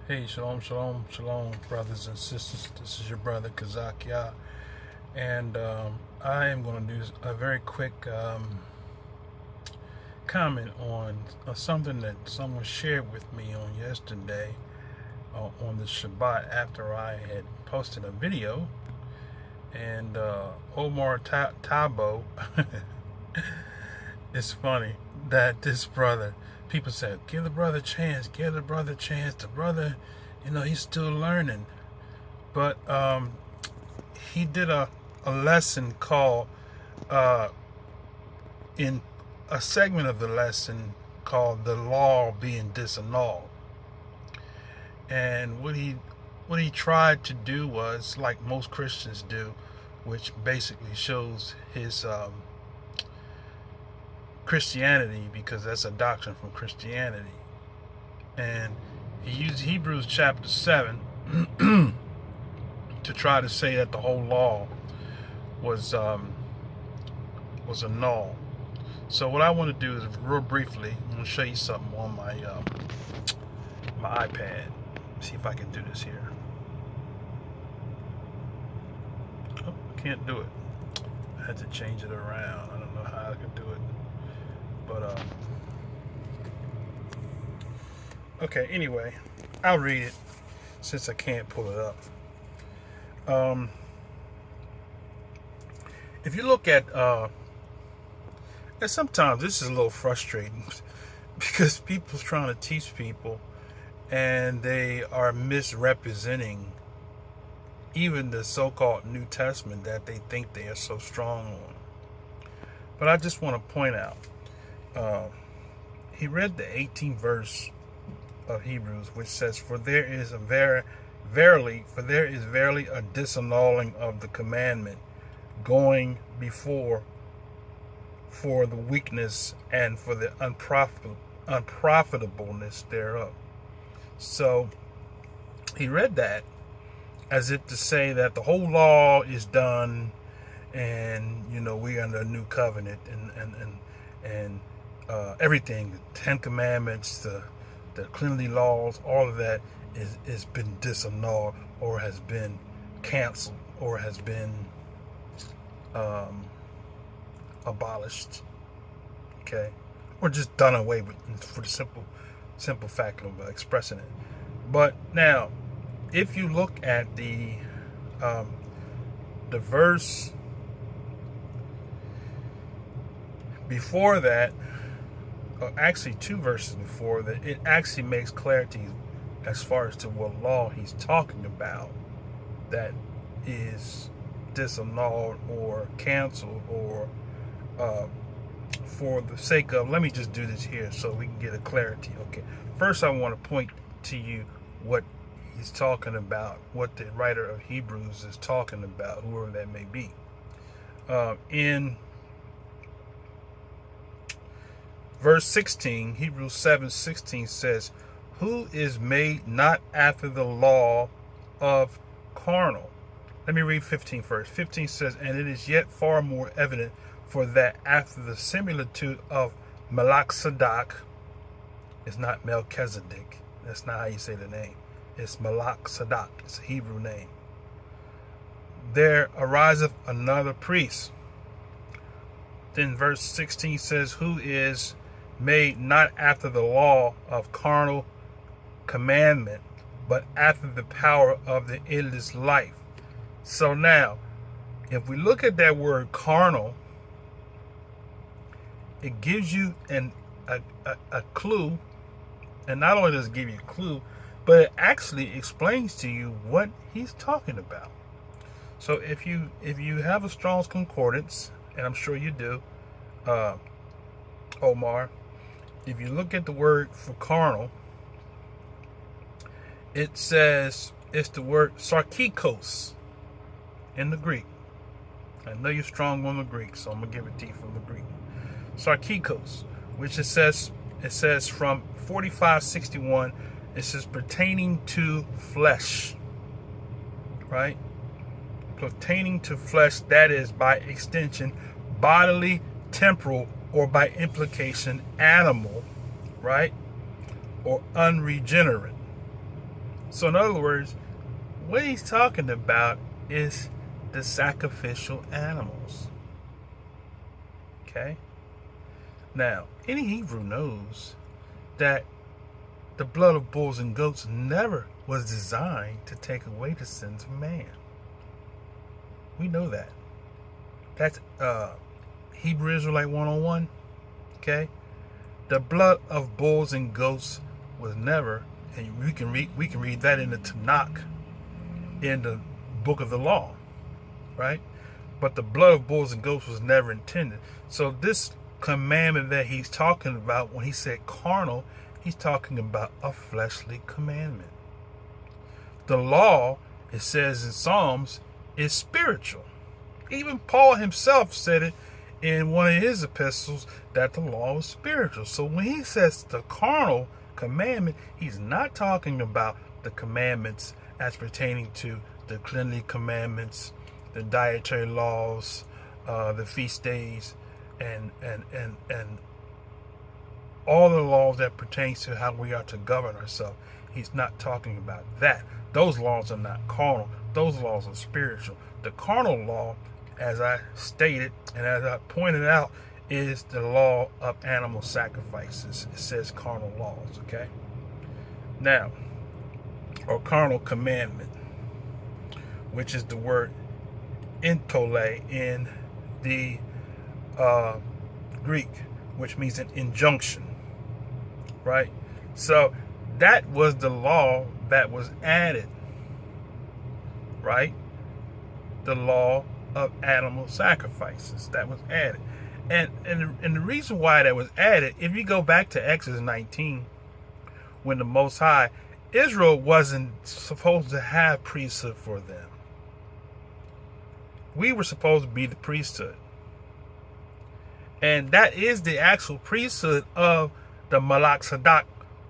Hey, shalom, shalom, shalom, brothers and sisters. This is your brother Kazakia, and I am going to do a very quick comment on something that someone shared with me on yesterday on the Shabbat after I had posted a video. And Omar Tabo, it's funny that this brother, people say, give the brother a chance, give the brother a chance. The brother, he's still learning. But he did a lesson called, in a segment of the lesson called the law being disannulled. And what he tried to do was, like most Christians do, which basically shows his Christianity, because that's a doctrine from Christianity. And he used Hebrews chapter 7 to try to say that the whole law was annulled. So what I want to do is, real briefly, I'm going to show you something on my iPad. See if I can do this here. Oh, I can't do it. I had to change it around. I don't know how I can do it. But okay, anyway, I'll read it since I can't pull it up. If you look at and sometimes this is a little frustrating because people's trying to teach people and they are misrepresenting even the so-called New Testament that they think they are so strong on. But I just want to point out, he read the 18th verse of Hebrews, which says, "For there is verily a disannulling of the commandment, going before for the weakness and for the unprofitableness thereof." So he read that as if to say that the whole law is done, and we're under a new covenant, and everything, the 10 Commandments, the cleanly laws, all of that is been disannulled, or has been canceled, or has been abolished, okay, or just done away with, for the simple fact of expressing it. But now, if you look at the verse before that, or actually 2 verses before that, it actually makes clarity as far as to what law he's talking about that is disannulled or canceled, or for the sake of, let me just do this here so we can get a clarity. Okay, first I want to point to you what he's talking about, what the writer of Hebrews is talking about, whoever that may be. In verse 16, Hebrews 7:16 says, "Who is made not after the law of carnal." Let me read 15 first. 15 says, "And it is yet far more evident, for that after the similitude of Melchizedek," it's not Melchizedek, that's not how you say the name, it's Melchizedek, it's a Hebrew name, "there ariseth another priest." Then verse 16 says, "Who is made not after the law of carnal commandment, but after the power of the endless life." So now, if we look at that word carnal, it gives you a clue, and not only does it give you a clue, but it actually explains to you what he's talking about. So if you have a Strong's Concordance, and I'm sure you do, Omar, if you look at the word for carnal, it says it's the word sarkikos in the Greek. I know you're strong on the Greek, so I'm gonna give it to you from the Greek. Sarkikos, which it says from 45:61, it says pertaining to flesh, right? Pertaining to flesh, that is by extension bodily, temporal, or by implication animal, right? Or unregenerate. So in other words, what he's talking about is the sacrificial animals. Okay? Now, any Hebrew knows that the blood of bulls and goats never was designed to take away the sins of man. We know that. That's Hebrew Israelite 101. Okay? The blood of bulls and goats was never, and we can read that in the Tanakh, in the book of the law, right? But the blood of bulls and goats was never intended. So this commandment that he's talking about, when he said carnal, he's talking about a fleshly commandment. The law, it says in Psalms, is spiritual. Even Paul himself said it in one of his epistles that the law was spiritual. So when he says the carnal commandment, he's not talking about the commandments as pertaining to the cleanly commandments, the dietary laws, the feast days, and all the laws that pertains to how we are to govern ourselves. He's not talking about that. Those laws are not carnal. Those laws are spiritual. The carnal law, as I stated and as I pointed out, is the law of animal sacrifices. It says carnal laws, okay? Now, or carnal commandment, which is the word entole in the Greek, which means an injunction, right? So that was the law that was added, right? The law of animal sacrifices that was added. And the reason why that was added, if you go back to Exodus 19, when the Most High, Israel wasn't supposed to have priesthood for them. We were supposed to be the priesthood. And that is the actual priesthood of the Malach Sadak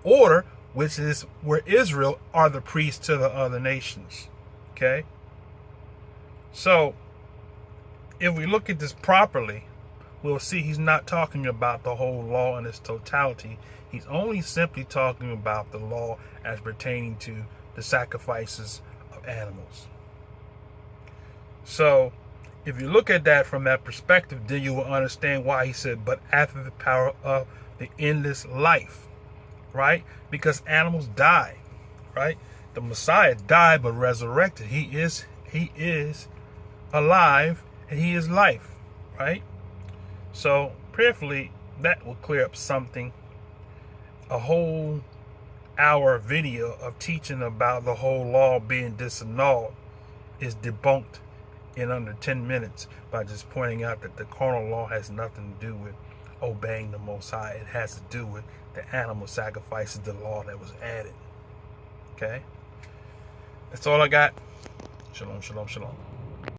order, which is where Israel are the priests to the other nations. Okay? So, if we look at this properly, we'll see he's not talking about the whole law in its totality. He's only simply talking about the law as pertaining to the sacrifices of animals. So, if you look at that from that perspective, then you will understand why he said, but after the power of the endless life, right? Because animals die, right? The Messiah died but resurrected. He is alive and he is life, right? So prayerfully, that will clear up something. A whole hour video of teaching about the whole law being disannulled is debunked in under 10 minutes by just pointing out that the carnal law has nothing to do with obeying the Most High. It has to do with the animal sacrifices, the law that was added. Okay? That's all I got. Shalom, shalom, shalom.